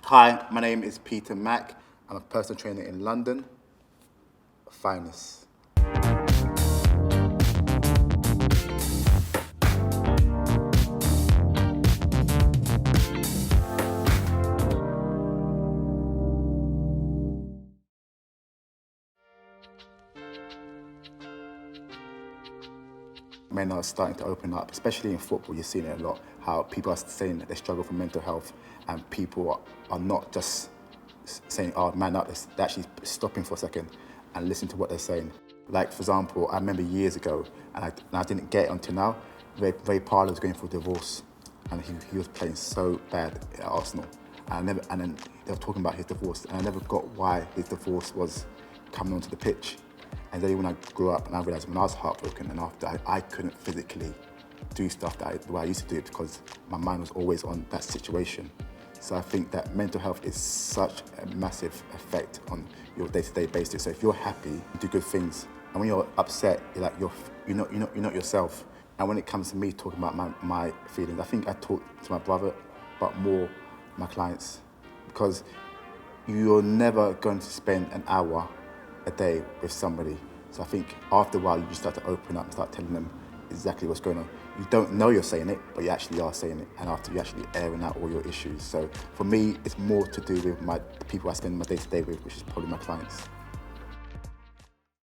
Hi, my name is PMAC. I'm a personal trainer in London. Finest. Men are starting to open up, especially in football. You're seeing it a lot, how people are saying that they struggle for mental health, and people are not just saying, oh, man up, they're actually stopping for a second and listen to what they're saying. Like, for example, I remember years ago, and I didn't get it until now, Ray Parlour was going for a divorce, and he was playing so bad at Arsenal. And then they were talking about his divorce, and I never got why his divorce was coming onto the pitch. And then when I grew up, and I realised when I was heartbroken, and after I couldn't physically do stuff the way I used to do it because my mind was always on that situation. So I think that mental health is such a massive effect on your day-to-day basis. So if you're happy, you do good things, and when you're upset, you're not yourself. And when it comes to me talking about my feelings, I think I talk to my brother, but more my clients, because you're never going to spend an hour a day with somebody. So I think after a while, you just start to open up and start telling them exactly what's going on. You don't know you're saying it, but you actually are saying it, and after you actually airing out all your issues. So for me, it's more to do with the people I spend my day-to-day with, which is probably my clients.